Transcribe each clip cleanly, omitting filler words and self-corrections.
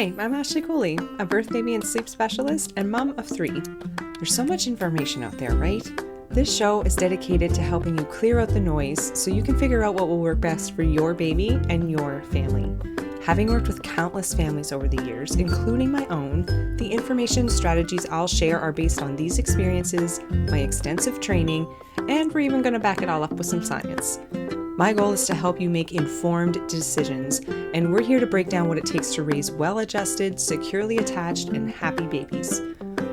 Hi, I'm Ashley Cooley, a birth, baby, and sleep specialist and mom of 3. There's so much information out there, right? This show is dedicated to helping you clear out the noise so you can figure out what will work best for your baby and your family. Having worked with countless families over the years, including my own, the information and strategies I'll share are based on these experiences, my extensive training, and we're even going to back it all up with some science. My goal is to help you make informed decisions, and we're here to break down what it takes to raise well-adjusted, securely attached, and happy babies.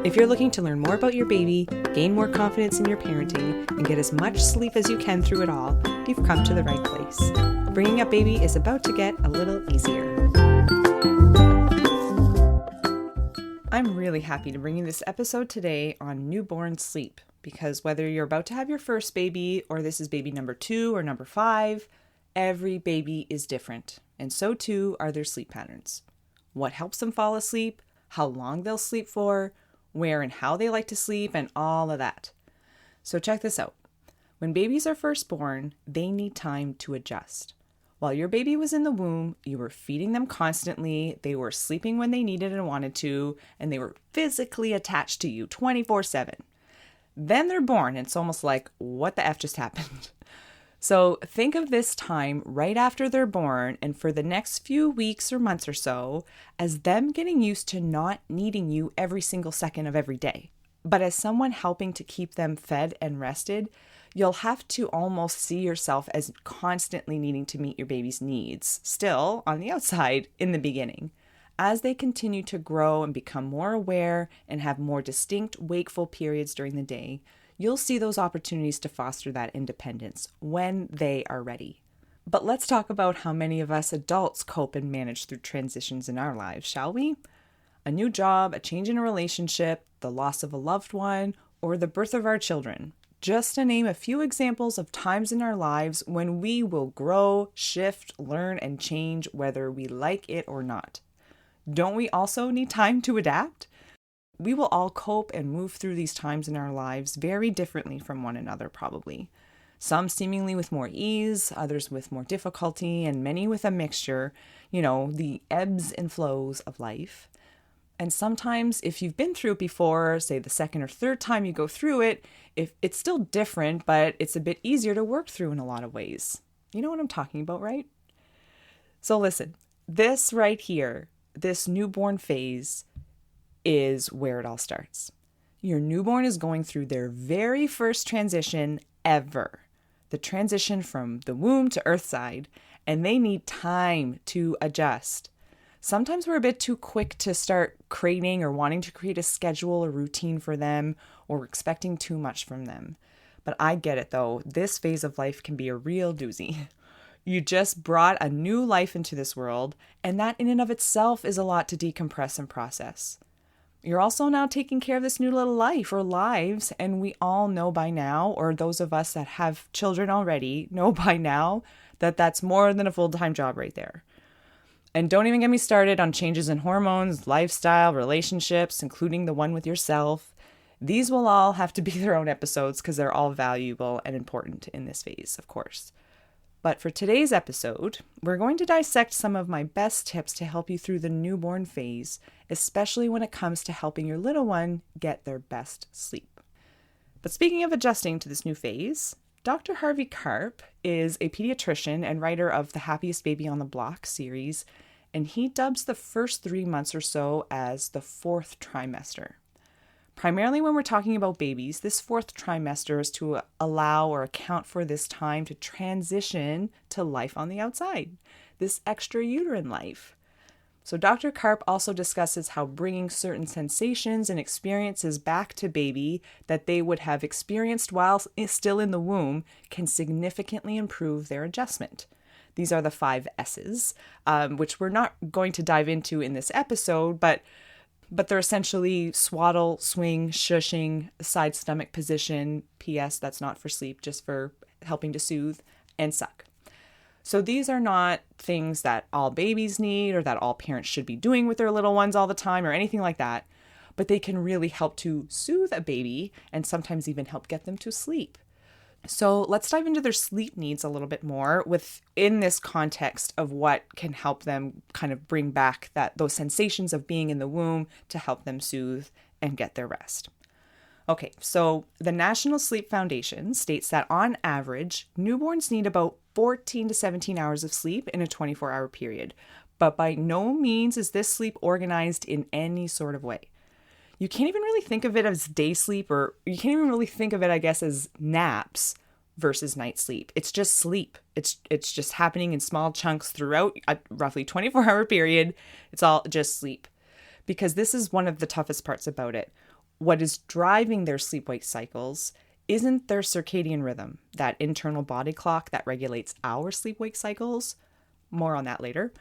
If you're looking to learn more about your baby, gain more confidence in your parenting, and get as much sleep as you can through it all, you've come to the right place. Bringing up baby is about to get a little easier. I'm really happy to bring you this episode today on newborn sleep, because whether you're about to have your first baby or this is baby number 2 or number 5, every baby is different, and so too are their sleep patterns. What helps them fall asleep, how long they'll sleep for, where and how they like to sleep, and all of that. So check this out. When babies are first born, they need time to adjust. While your baby was in the womb, you were feeding them constantly, they were sleeping when they needed and wanted to, and they were physically attached to you 24/7. Then they're born, and it's almost like, what the F just happened? So think of this time right after they're born and for the next few weeks or months or so as them getting used to not needing you every single second of every day. But as someone helping to keep them fed and rested, you'll have to almost see yourself as constantly needing to meet your baby's needs, still on the outside in the beginning. As they continue to grow and become more aware and have more distinct wakeful periods during the day, you'll see those opportunities to foster that independence when they are ready. But let's talk about how many of us adults cope and manage through transitions in our lives, shall we? A new job, a change in a relationship, the loss of a loved one, or the birth of our children. Just to name a few examples of times in our lives when we will grow, shift, learn, and change whether we like it or not. Don't we also need time to adapt? We will all cope and move through these times in our lives very differently from one another, probably. Some seemingly with more ease, others with more difficulty, and many with a mixture, the ebbs and flows of life. And sometimes if you've been through it before, say the second or third time you go through it, if it's still different, but it's a bit easier to work through in a lot of ways. You know what I'm talking about, right? So listen, this right here, this newborn phase is where it all starts. Your newborn is going through their very first transition ever, the transition from the womb to earthside, and they need time to adjust. Sometimes we're a bit too quick to start creating or wanting to create a schedule or routine for them, or we're expecting too much from them. But I get it though, this phase of life can be a real doozy. You just brought a new life into this world, and that in and of itself is a lot to decompress and process. You're also now taking care of this new little life or lives, and we all know by now, or those of us that have children already know by now, that that's more than a full-time job right there. And don't even get me started on changes in hormones, lifestyle, relationships, including the one with yourself. These will all have to be their own episodes because they're all valuable and important in this phase, of course. But for today's episode, we're going to dissect some of my best tips to help you through the newborn phase, especially when it comes to helping your little one get their best sleep. But speaking of adjusting to this new phase, Dr. Harvey Karp is a pediatrician and writer of the Happiest Baby on the Block series, and he dubs the first 3 months or so as the 4th trimester. Primarily when we're talking about babies, this 4th trimester is to allow or account for this time to transition to life on the outside, this extra-uterine life. So Dr. Karp also discusses how bringing certain sensations and experiences back to baby that they would have experienced while still in the womb can significantly improve their adjustment. These are the 5 S's, which we're not going to dive into in this episode, but they're essentially swaddle, swing, shushing, side stomach position, PS, that's not for sleep, just for helping to soothe, and suck. So these are not things that all babies need or that all parents should be doing with their little ones all the time or anything like that, but they can really help to soothe a baby and sometimes even help get them to sleep. So let's dive into their sleep needs a little bit more within this context of what can help them kind of bring back those sensations of being in the womb to help them soothe and get their rest. Okay, so the National Sleep Foundation states that on average, newborns need about 14 to 17 hours of sleep in a 24-hour period. But by no means is this sleep organized in any sort of way. You can't even really think of it as day sleep, or you can't even really think of it, I guess, as naps versus night sleep. It's just sleep. It's just happening in small chunks throughout a roughly 24-hour period. It's all just sleep. Because this is one of the toughest parts about it. What is driving their sleep-wake cycles isn't their circadian rhythm, that internal body clock that regulates our sleep-wake cycles. More on that later.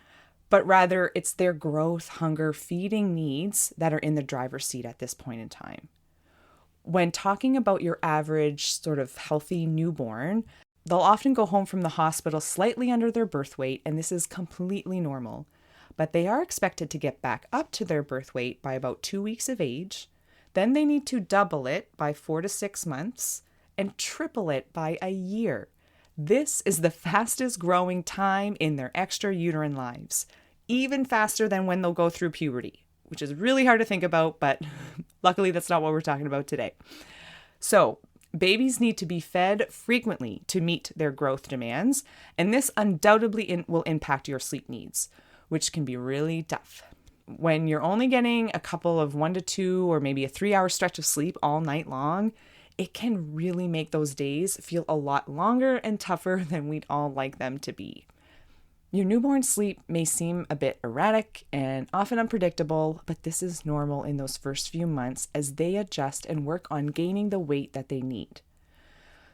But rather, it's their growth, hunger, feeding needs that are in the driver's seat at this point in time. When talking about your average sort of healthy newborn, they'll often go home from the hospital slightly under their birth weight, and this is completely normal. But they are expected to get back up to their birth weight by about 2 weeks of age. Then they need to double it by 4 to 6 months and triple it by a year. This is the fastest growing time in their extra-uterine lives, even faster than when they'll go through puberty, which is really hard to think about, but luckily that's not what we're talking about today. So, babies need to be fed frequently to meet their growth demands, and this undoubtedly will impact your sleep needs, which can be really tough. When you're only getting a couple of 1 to 2 or maybe a 3-hour stretch of sleep all night long, it can really make those days feel a lot longer and tougher than we'd all like them to be. Your newborn sleep may seem a bit erratic and often unpredictable, but this is normal in those first few months as they adjust and work on gaining the weight that they need.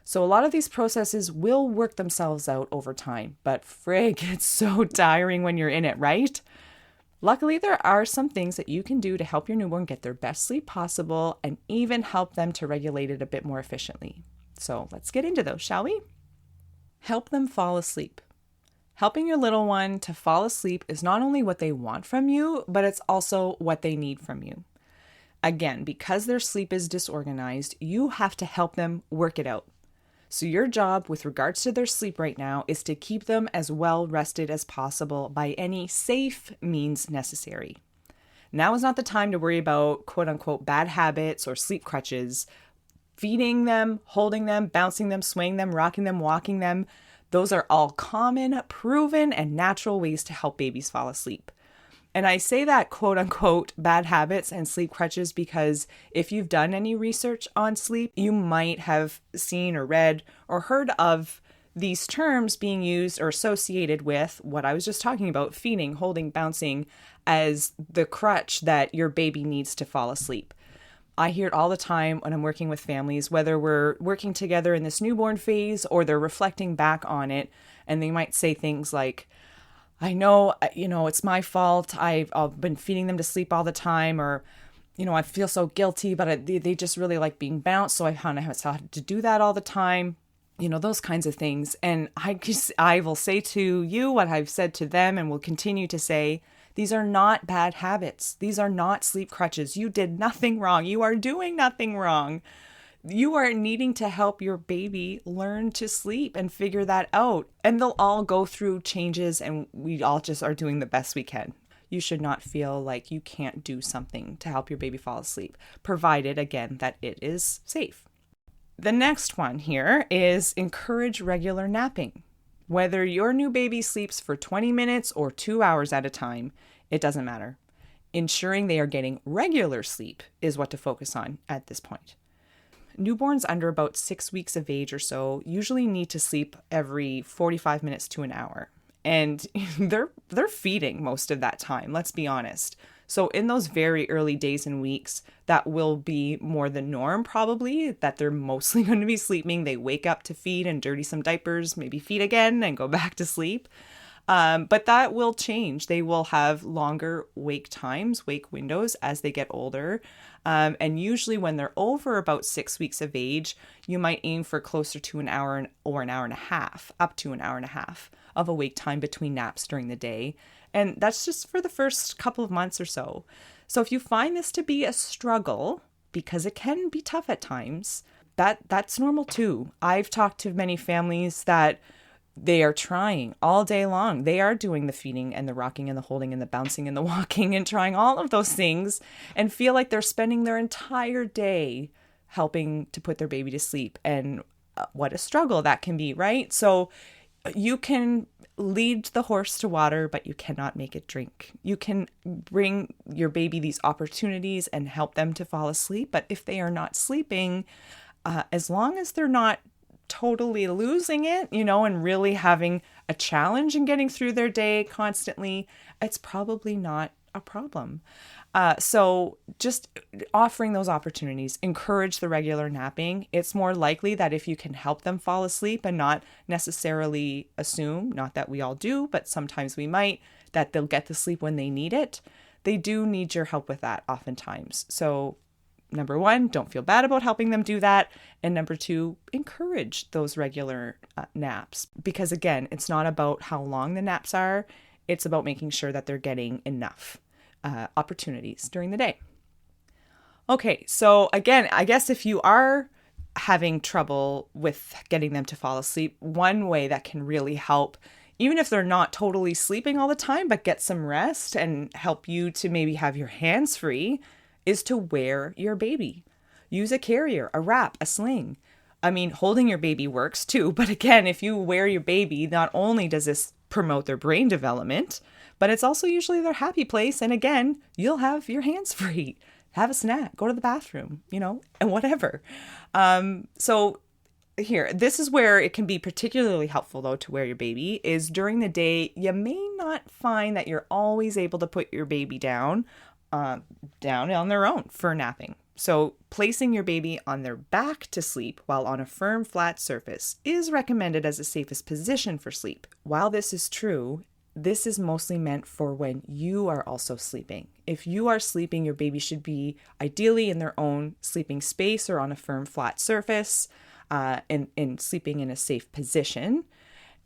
So a lot of these processes will work themselves out over time, but frig, it's so tiring when you're in it, right? Luckily, there are some things that you can do to help your newborn get their best sleep possible and even help them to regulate it a bit more efficiently. So let's get into those, shall we? Help them fall asleep. Helping your little one to fall asleep is not only what they want from you, but it's also what they need from you. Again, because their sleep is disorganized, you have to help them work it out. So your job with regards to their sleep right now is to keep them as well rested as possible by any safe means necessary. Now is not the time to worry about quote unquote bad habits or sleep crutches. Feeding them, holding them, bouncing them, swaying them, rocking them, walking them. Those are all common, proven, and natural ways to help babies fall asleep. And I say that quote unquote bad habits and sleep crutches because if you've done any research on sleep, you might have seen or read or heard of these terms being used or associated with what I was just talking about, feeding, holding, bouncing, as the crutch that your baby needs to fall asleep. I hear it all the time when I'm working with families, whether we're working together in this newborn phase or they're reflecting back on it, and they might say things like, I know, it's my fault. I've been feeding them to sleep all the time, or, I feel so guilty, but they just really like being bounced. So I found I had to do that all the time, those kinds of things. And I will say to you what I've said to them and will continue to say, these are not bad habits. These are not sleep crutches. You did nothing wrong. You are doing nothing wrong. You are needing to help your baby learn to sleep and figure that out. And they'll all go through changes and we all just are doing the best we can. You should not feel like you can't do something to help your baby fall asleep, provided, again, that it is safe. The next one here is encourage regular napping. Whether your new baby sleeps for 20 minutes or 2 hours at a time, it doesn't matter. Ensuring they are getting regular sleep is what to focus on at this point. Newborns under about 6 weeks of age or so usually need to sleep every 45 minutes to an hour. And they're feeding most of that time, let's be honest. So in those very early days and weeks, that will be more the norm probably, that they're mostly going to be sleeping. They wake up to feed and dirty some diapers, maybe feed again and go back to sleep. But that will change. They will have longer wake times, wake windows as they get older. And usually when they're over about 6 weeks of age, you might aim for closer to an hour or an hour and a half, up to an hour and a half of awake time between naps during the day. And that's just for the first couple of months or so. So if you find this to be a struggle, because it can be tough at times, that's normal too. I've talked to many families that they are trying all day long. They are doing the feeding and the rocking and the holding and the bouncing and the walking and trying all of those things and feel like they're spending their entire day helping to put their baby to sleep. And what a struggle that can be, right? So you can lead the horse to water, but you cannot make it drink. You can bring your baby these opportunities and help them to fall asleep. But if they are not sleeping, as long as they're not totally losing it, and really having a challenge in getting through their day constantly, it's probably not a problem. So just offering those opportunities, encourage the regular napping. It's more likely that if you can help them fall asleep and not necessarily assume, not that we all do, but sometimes we might, that they'll get the sleep when they need it. They do need your help with that oftentimes. So number one, don't feel bad about helping them do that. And number two, encourage those regular naps. Because again, it's not about how long the naps are. It's about making sure that they're getting enough opportunities during the day. Okay, so again, I guess if you are having trouble with getting them to fall asleep, one way that can really help, even if they're not totally sleeping all the time, but get some rest and help you to maybe have your hands free, is to wear your baby. Use a carrier, a wrap, a sling. I mean, holding your baby works too, but again, if you wear your baby, not only does this promote their brain development, but it's also usually their happy place. And again, you'll have your hands free. Have a snack, go to the bathroom, and whatever. So here, this is where it can be particularly helpful though to wear your baby, is during the day, you may not find that you're always able to put your baby down on their own for napping. So placing your baby on their back to sleep while on a firm, flat surface is recommended as the safest position for sleep. While this is true, this is mostly meant for when you are also sleeping. If you are sleeping, your baby should be ideally in their own sleeping space or on a firm, flat surface, and sleeping in a safe position.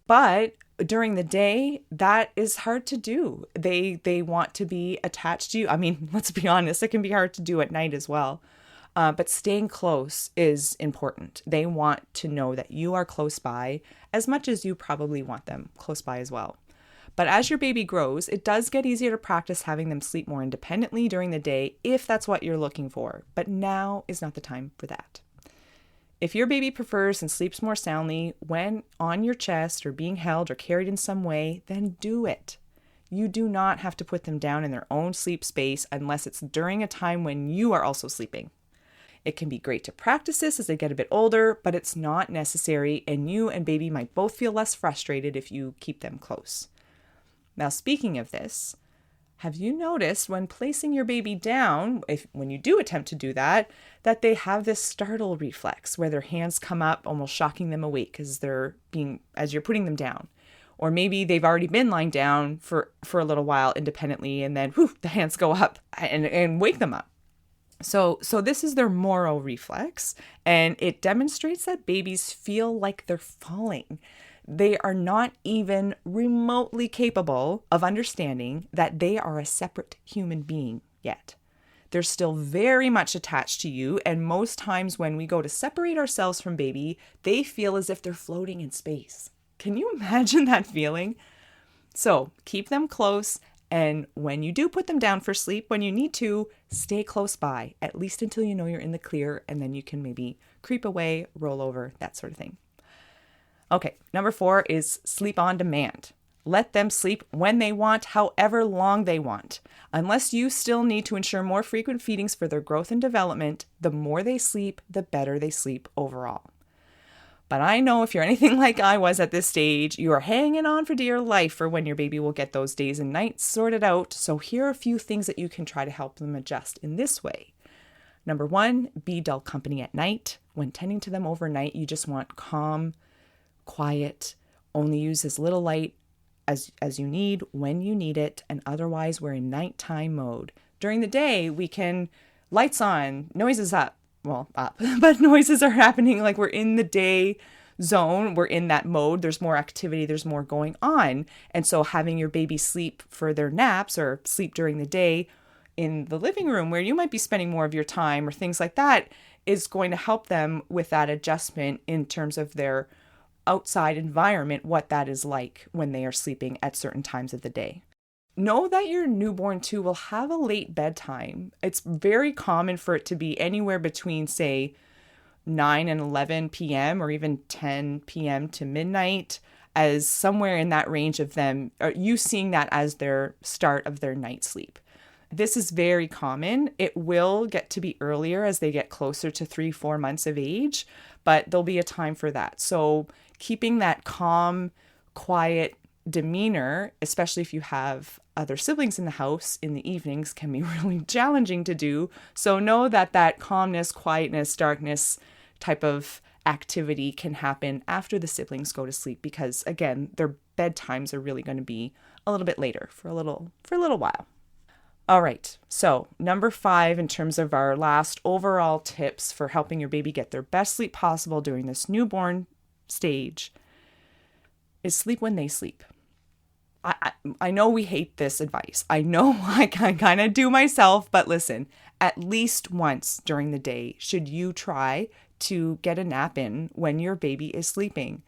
But during the day, that is hard to do. They want to be attached to you. I mean, let's be honest, it can be hard to do at night as well. But staying close is important. They want to know that you are close by as much as you probably want them close by as well. But as your baby grows, it does get easier to practice having them sleep more independently during the day if that's what you're looking for. But now is not the time for that. If your baby prefers and sleeps more soundly when on your chest or being held or carried in some way, then do it. You do not have to put them down in their own sleep space unless it's during a time when you are also sleeping. It can be great to practice this as they get a bit older, but it's not necessary, and you and baby might both feel less frustrated if you keep them close. Now, speaking of this, have you noticed when placing your baby down, when you do attempt to do that they have this startle reflex where their hands come up, almost shocking them awake as you're putting them down? Or maybe they've already been lying down for a little while independently, and then the hands go up and wake them up. So this is their Moro reflex, and it demonstrates that babies feel like they're falling. They are not even remotely capable of understanding that they are a separate human being yet. They're still very much attached to you, and most times when we go to separate ourselves from baby, they feel as if they're floating in space. Can you imagine that feeling? So keep them close, and when you do put them down for sleep, when you need to, stay close by, at least until you know you're in the clear, and then you can maybe creep away, roll over, that sort of thing. Okay, number 4 is sleep on demand. Let them sleep when they want, however long they want. Unless you still need to ensure more frequent feedings for their growth and development, the more they sleep, the better they sleep overall. But I know if you're anything like I was at this stage, you are hanging on for dear life for when your baby will get those days and nights sorted out. So here are a few things that you can try to help them adjust in this way. Number 1, be dull company at night. When tending to them overnight, you just want calm, quiet, only use as little light as you need when you need it, and otherwise we're in nighttime mode. During the day, we can lights on, noises up, but noises are happening like we're in the day zone, we're in that mode, there's more activity, there's more going on. And so having your baby sleep for their naps or sleep during the day in the living room where you might be spending more of your time or things like that is going to help them with that adjustment in terms of their outside environment, what that is like when they are sleeping at certain times of the day. Know that your newborn too will have a late bedtime. It's very common for it to be anywhere between, say, 9 and 11 p.m. or even 10 p.m. to midnight, as somewhere in that range of them, you seeing that as their start of their night sleep. This is very common. It will get to be earlier as they get closer to 3-4 months of age, but there'll be a time for that. So keeping that calm, quiet demeanor, especially if you have other siblings in the house in the evenings, can be really challenging to do. So know that that calmness, quietness, darkness type of activity can happen after the siblings go to sleep, because again, their bedtimes are really going to be a little bit later for a little while. All right. So number 5, in terms of our last overall tips for helping your baby get their best sleep possible during this newborn stage, is sleep when they sleep. I know we hate this advice. I know I kind of do myself, but listen, at least once during the day should you try to get a nap in when your baby is sleeping.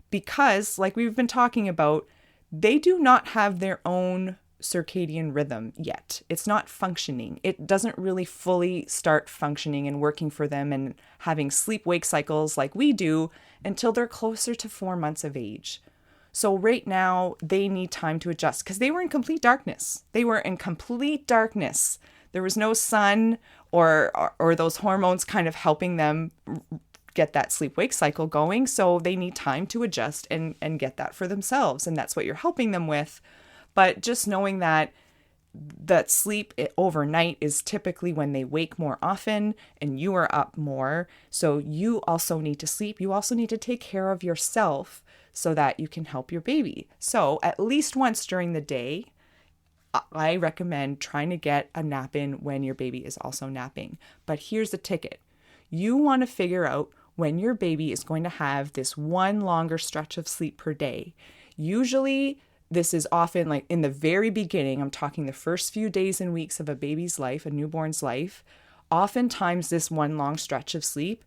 Because, like we've been talking about, they do not have their own circadian rhythm yet. It's not functioning. It doesn't really fully start functioning and working for them and having sleep-wake cycles like we do until they're closer to 4 months of age. So right now, they need time to adjust because they were in complete darkness. There was no sun or those hormones kind of helping them get that sleep-wake cycle going. So they need time to adjust and get that for themselves. And that's what you're helping them with. But just knowing that sleep overnight is typically when they wake more often and you are up more. So you also need to sleep. You also need to take care of yourself so that you can help your baby. So at least once during the day, I recommend trying to get a nap in when your baby is also napping. But here's the ticket. You want to figure out when your baby is going to have this one longer stretch of sleep per day. Usually, this is often like in the very beginning, I'm talking the first few days and weeks of a baby's life, a newborn's life. Oftentimes, this one long stretch of sleep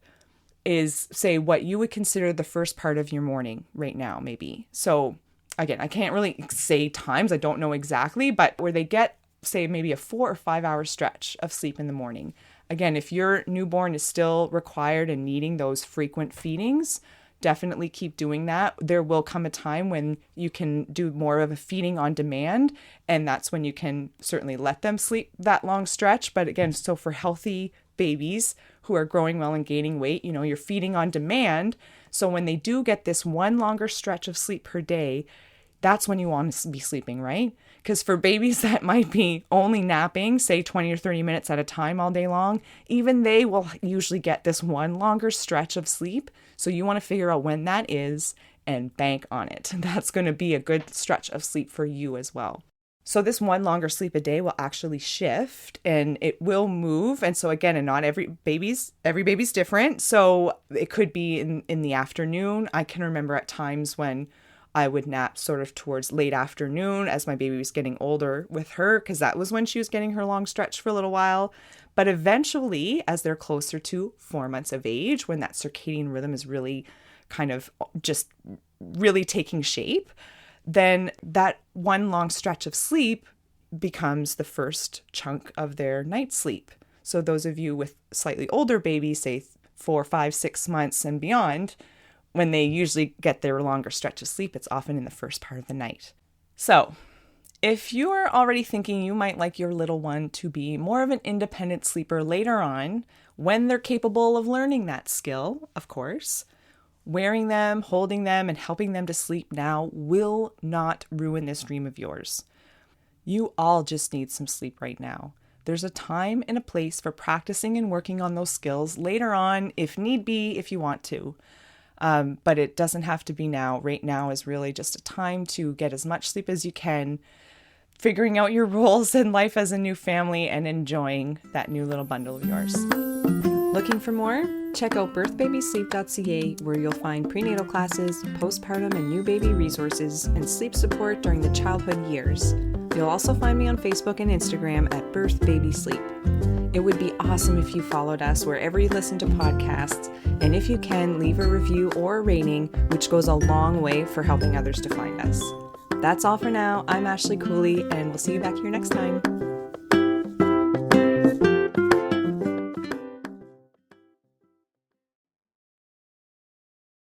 is, say, what you would consider the first part of your morning right now, maybe. So again, I can't really say times, I don't know exactly, but where they get, say, maybe a 4 or 5 hour stretch of sleep in the morning. Again, if your newborn is still required and needing those frequent feedings, definitely keep doing that. There will come a time when you can do more of a feeding on demand, and that's when you can certainly let them sleep that long stretch. But again, so for healthy babies who are growing well and gaining weight, you're feeding on demand. So when they do get this one longer stretch of sleep per day, that's when you want to be sleeping, right? Because for babies that might be only napping, say 20 or 30 minutes at a time all day long, even they will usually get this one longer stretch of sleep. So you want to figure out when that is and bank on it. That's going to be a good stretch of sleep for you as well. So this one longer sleep a day will actually shift and it will move. And so again, and not every baby's different. So it could be in the afternoon. I can remember at times when I would nap sort of towards late afternoon as my baby was getting older with her, because that was when she was getting her long stretch for a little while. But eventually, as they're closer to 4 months of age, when that circadian rhythm is really kind of just really taking shape, then that one long stretch of sleep becomes the first chunk of their night sleep. So those of you with slightly older babies, say 4, 5, 6 months and beyond, when they usually get their longer stretch of sleep, it's often in the first part of the night. So if you are already thinking you might like your little one to be more of an independent sleeper later on, when they're capable of learning that skill, of course, wearing them, holding them, and helping them to sleep now will not ruin this dream of yours. You all just need some sleep right now. There's a time and a place for practicing and working on those skills later on, if need be, if you want to. But it doesn't have to be now. Right now is really just a time to get as much sleep as you can, figuring out your roles in life as a new family and enjoying that new little bundle of yours. Looking for more? Check out birthbabysleep.ca, where you'll find prenatal classes, postpartum and new baby resources, and sleep support during the childhood years. You'll also find me on Facebook and Instagram at birthbabysleep. It would be awesome if you followed us wherever you listen to podcasts, and if you can, leave a review or a rating, which goes a long way for helping others to find us. That's all for now. I'm Ashley Cooley, and we'll see you back here next time.